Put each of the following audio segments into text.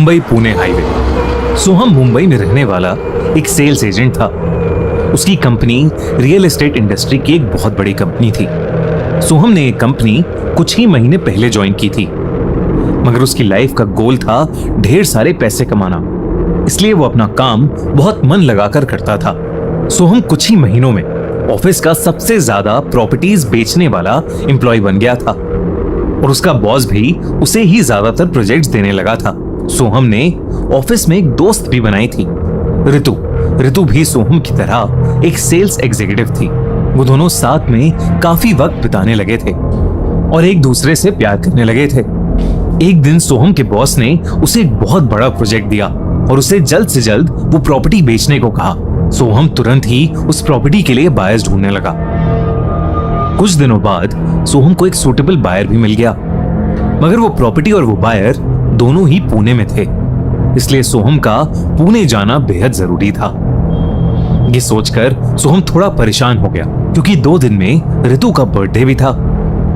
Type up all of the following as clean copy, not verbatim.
Mumbai Pune highway. सोहम मुंबई में रहने वाला एक सेल्स एजेंट था। उसकी कंपनी रियल एस्टेट इंडस्ट्री की एक बहुत बड़ी कंपनी थी। सोहम ने ये कंपनी कुछ ही महीने पहले ज्वाइन की थी, मगर उसकी लाइफ का गोल था ढेर सारे पैसे कमाना, इसलिए वो अपना काम बहुत मन लगाकर करता था। सोहम कुछ ही महीनों में ऑफिस का सबसे ज्यादा प्रॉपर्टीज बेचने वाला एम्प्लॉय बन गया था और उसका बॉस भी उसे ही ज्यादातर प्रोजेक्ट्स देने लगा था। सोहम ने ऑफिस में एक दोस्त भी बनाई थी, ऋतु। ऋतु भी सोहम की तरह एक सेल्स एग्जीक्यूटिव थी। वो दोनों साथ में काफी वक्त बिताने लगे थे और एक दूसरे से प्यार करने लगे थे। एक दिन सोहम के बॉस ने उसे एक बहुत बड़ा प्रोजेक्ट दिया और उसे जल्द से जल्द वो प्रॉपर्टी बेचने को कहा। सोहम तुरंत ही उस प्रॉपर्टी के लिए बायर्स ढूंढने लगा। कुछ दिनों बाद सोहम को एक सूटेबल बायर भी मिल गया, मगर वो प्रॉपर्टी और वो बायर दोनों ही पुणे में थे, इसलिए सोहम का पुणे जाना बेहद जरूरी था। ये सोचकर सोहम थोड़ा परेशान हो गया, क्योंकि 2 दिन में ऋतु का बर्थडे भी था।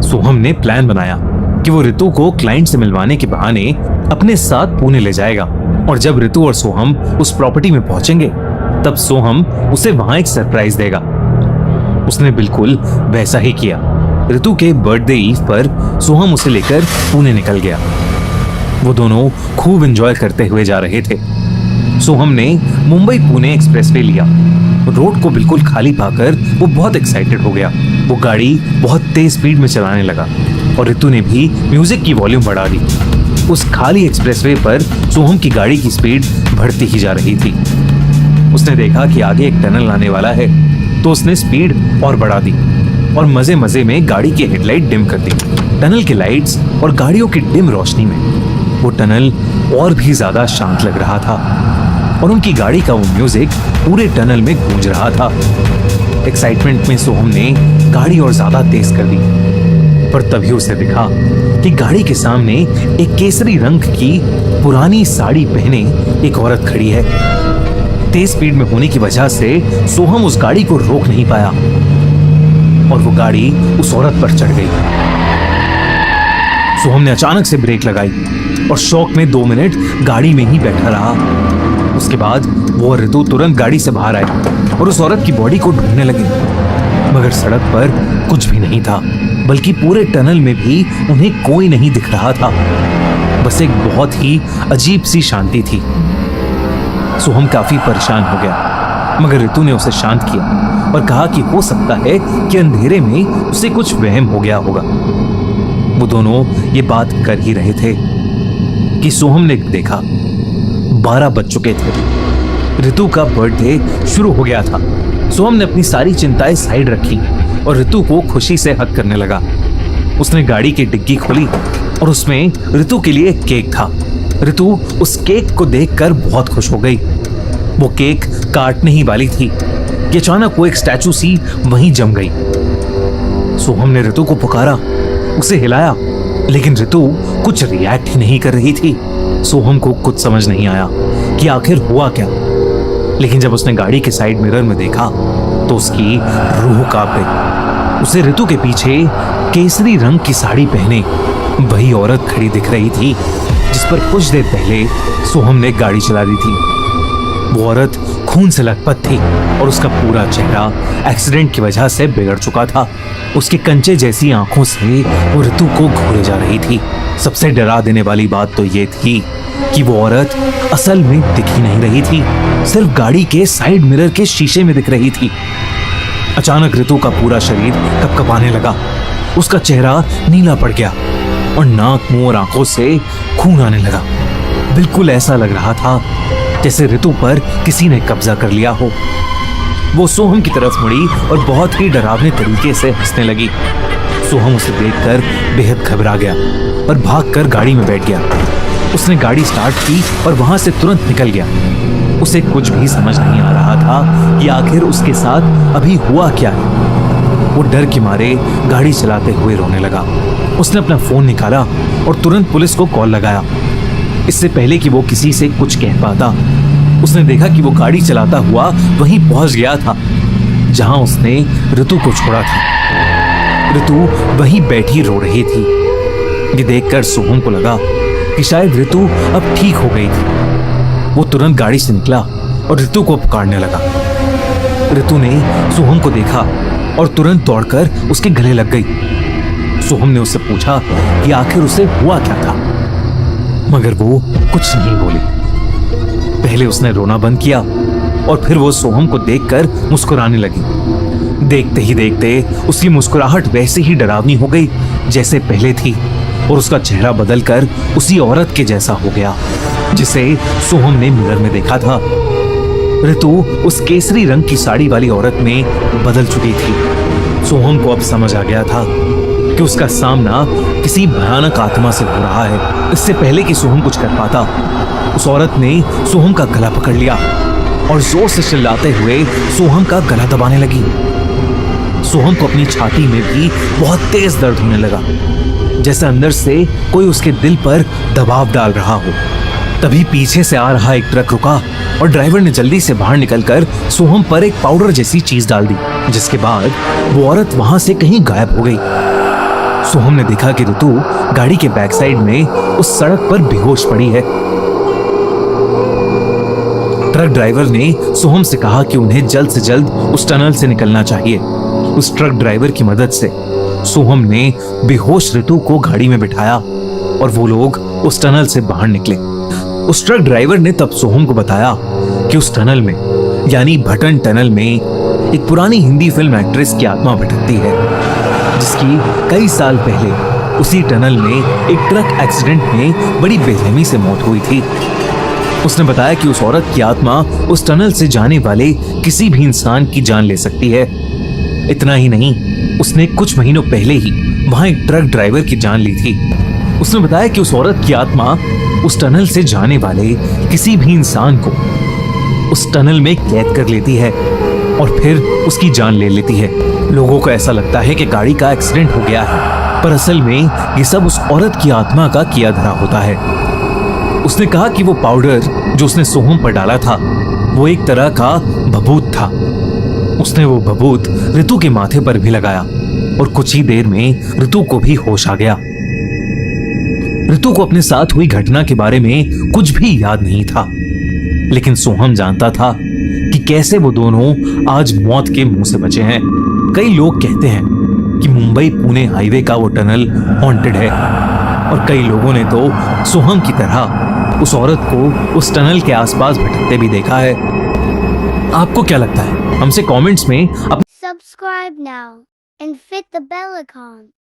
सोहम ने प्लान बनाया कि वो ऋतु को क्लाइंट से मिलवाने के बहाने अपने साथ पुणे ले जाएगा और जब ऋतु और सोहम उस प्रॉपर्टी में पहुंचेंगे तब सोहम उसे वहां एक सरप्राइज देगा। उसने बिल्कुल वैसा ही किया। ऋतु के बर्थडे ईव पर सोहम उसे लेकर पुणे निकल गया। वो दोनों खूब एंजॉय करते हुए जा रहे थे। सोहम ने मुंबई पुणे एक्सप्रेसवे लिया। रोड को बिल्कुल खाली पाकर वो बहुत एक्साइटेड हो गया। वो गाड़ी बहुत तेज स्पीड में चलाने लगा और ऋतु ने भी म्यूजिक की वॉल्यूम बढ़ा दी। उस खाली एक्सप्रेसवे पर सोहम की गाड़ी की स्पीड बढ़ती ही जा रही थी। उसने देखा कि आगे एक टनल आने वाला है, तो उसने स्पीड और बढ़ा दी और मजे मजे में गाड़ी की हेडलाइट डिम कर दी। टनल के लाइट्स और गाड़ियों की डिम रोशनी में वो टनल और भी ज्यादा शांत लग रहा था और उनकी गाड़ी का वो म्यूजिक पूरे टनल में गूंज रहा था। एक्साइटमेंट में सोहम ने गाड़ी और ज्यादा तेज कर दी, पर तभी उसे दिखा कि गाड़ी के सामने एक केसरी रंग की पुरानी साड़ी पहने एक औरत खड़ी है। तेज स्पीड में होने की वजह से सोहम उस गाड़ी को रोक नहीं पाया और वो गाड़ी उस औरत पर चढ़ गई। सोहम ने अचानक से ब्रेक लगाई और शॉक में 2 मिनट गाड़ी में ही बैठा रहा। उसके बाद वो और ऋतु तुरंत गाड़ी से बाहर आए और उस औरत की बॉडी को ढूंढने लगे, मगर सड़क पर कुछ भी नहीं था, बल्कि पूरे टनल में भी उन्हें कोई नहीं दिख रहा था। बस एक बहुत ही अजीब सी शांति थी। सोहम काफी परेशान हो गया, मगर ऋतु ने उसे शांत किया और कहा कि हो सकता है कि अंधेरे में उसे कुछ वहम हो गया होगा। वो दोनों ये बात कर ही रहे थे कि सोहम ने देखा 12 बज चुके थे। ऋतु का बर्थडे शुरू हो गया था। सोहम ने अपनी सारी चिंताएं साइड रखी और ऋतु को खुशी से हग करने लगा। उसने गाड़ी की डिग्गी खोली और उसमें ऋतु के लिए एक केक था। ऋतु उस केक को देखकर बहुत खुश हो गई। वो केक काटने ही वाली थी कि अचानक वो एक स्टैचू सी वहीं जम गई। सोहम ने ऋतु को पुकारा, उसे हिलाया, लेकिन ऋतु कुछ रिएक्ट ही नहीं कर रही थी। सोहम को कुछ समझ नहीं आया कि आखिर हुआ क्या, लेकिन जब उसने गाड़ी के साइड मिरर में देखा तो उसकी रूह कांप गई। उसे ऋतु के पीछे केसरी रंग की साड़ी पहने वही औरत खड़ी दिख रही थी जिस पर कुछ देर पहले सोहम ने गाड़ी चला दी थी। वो औरत खून से लथपथ थी और उसका पूरा चेहरा एक्सीडेंट की वजह से बिगड़ चुका था। उसके कंचे जैसी आंखों से वो ऋतु को घूरे जा रही थी। सबसे डरा देने वाली बात तो ये थी कि वो औरत असल में दिख ही नहीं रही थी, सिर्फ गाड़ी के साइड मिरर के शीशे में दिख रही थी। अचानक ऋतु का पूरा शरीर कपकपाने लगा। उसका चेहरा नीला पड़ गया और नाक, मुंह और आंखों से खून आने लगा। बिल्कुल ऐसा लग रहा था जैसे ऋतु पर किसी ने कब्जा कर लिया हो। वो सोहम की तरफ मुड़ी और बहुत ही डरावने तरीके से हंसने लगी। सोहम उसे देखकर बेहद घबरा गया और भागकर गाड़ी में बैठ गया। उसने गाड़ी स्टार्ट की और वहां से तुरंत निकल गया। उसे कुछ भी समझ नहीं आ रहा था कि आखिर उसके साथ अभी हुआ क्या है। वो डर के मारे गाड़ी चलाते हुए रोने लगा। उसने अपना फोन निकाला और तुरंत पुलिस को कॉल लगाया। इससे पहले कि वो किसी से कुछ कह पाता, उसने देखा कि वो गाड़ी चलाता हुआ वहीं पहुंच गया था जहां उसने ऋतु को छोड़ा था। ऋतु वहीं बैठी रो रही थी। ये देखकर सोहम को लगा कि शायद ऋतु अब ठीक हो गई थी। वो तुरंत गाड़ी से निकला और ऋतु को पुकारने लगा। ऋतु ने सोहम को देखा और तुरंत दौड़कर उसके गले लग गई। सोहम ने उससे पूछा कि आखिर उसे हुआ क्या था, मगर वो कुछ नहीं बोली। पहले उसने रोना बंद किया और फिर वो सोहम को देखकर मुस्कुराने लगी। देखते ही देखते उसकी मुस्कुराहट वैसे ही डरावनी हो गई जैसे पहले थी, और उसका चेहरा बदलकर उसी औरत के जैसा हो गया जिसे सोहम ने मिरर में देखा था। ऋतु उस केसरी रंग की साड़ी वाली औरत में बदल चुकी थी। सोहम को अब समझ आ गया था कि उसका सामना किसी भयानक आत्मा से हो रहा है। इससे पहले कि सोहम कुछ कर पाता, उस औरत ने सोहम का गला पकड़ लिया और जोर से चिल्लाते हुए सोहम का गला दबाने लगी। सोहम को अपनी छाती में भी बहुत तेज दर्द होने लगा, जैसे अंदर से कोई उसके दिल पर दबाव डाल रहा हो। तभी पीछे से आ रहा एक ट्रक रुका और ड्राइवर ने जल्दी से बाहर निकलकर सोहम पर एक पाउडर जैसी चीज डाल दी, जिसके बाद वो औरत वहां से कहीं गायब हो गई। सोहम ने देखा कि ऋतु गाड़ी के बैक साइड में उस सड़क पर बेहोश पड़ी है। ट्रक ड्राइवर ने सोहम से कहा कि उन्हें जल्द से जल्द उस टनल से निकलना चाहिए। उस ट्रक ड्राइवर की मदद से सोहम ने बेहोश ऋतु को गाड़ी में बिठाया और वो लोग उस टनल से बाहर निकले। उस ट्रक ड्राइवर ने तब सोहम को बताया कि उस टनल में, यानी भटन टनल में, एक पुरानी हिंदी फिल्म एक्ट्रेस की आत्मा भटकती है, जिसकी कई साल पहले उसी टनल में एक ट्रक एक्सीडेंट में बड़ी बेरहमी से मौत हुई थी। उसने बताया कि उस औरत की आत्मा उस टनल से जाने वाले किसी भी इंसान की जान ले सकती है। इतना ही नहीं, उसने कुछ महीनों पहले ही वहां एक ट्रक ड्राइवर की जान ली थी। उसने बताया कि उस औरत की आत्मा उस टनल से जाने वाले किसी भी इंसान को उस टनल में कैद कर लेती है और फिर उसकी जान ले लेती है। लोगों को ऐसा लगता है कि गाड़ी का एक्सीडेंट हो गया है, पर असल में ये सब उस औरत की आत्मा का किया धरा होता है। उसने कहा कि वो पाउडर जो उसने सोहम पर डाला था वो एक तरह का भभूत था। उसने वो भभूत ऋतु के माथे पर भी लगाया और कुछ ही देर में ऋतु को भी होश आ गया। ऋतु को अपने साथ हुई घटना के बारे में कुछ भी याद नहीं था, लेकिन सोहम जानता था कि कैसे वो दोनों आज मौत के मुंह से बचे हैं। कई लोग कहते हैं कि मुंबई पुणे हाईवे का वो टनल हॉन्टेड है, और कई लोगों ने तो सोहम की तरह उस औरत को उस टनल के आसपास भटकते भी देखा है। आपको क्या लगता है? हमसे कमेंट्स में Subscribe now and hit the bell icon.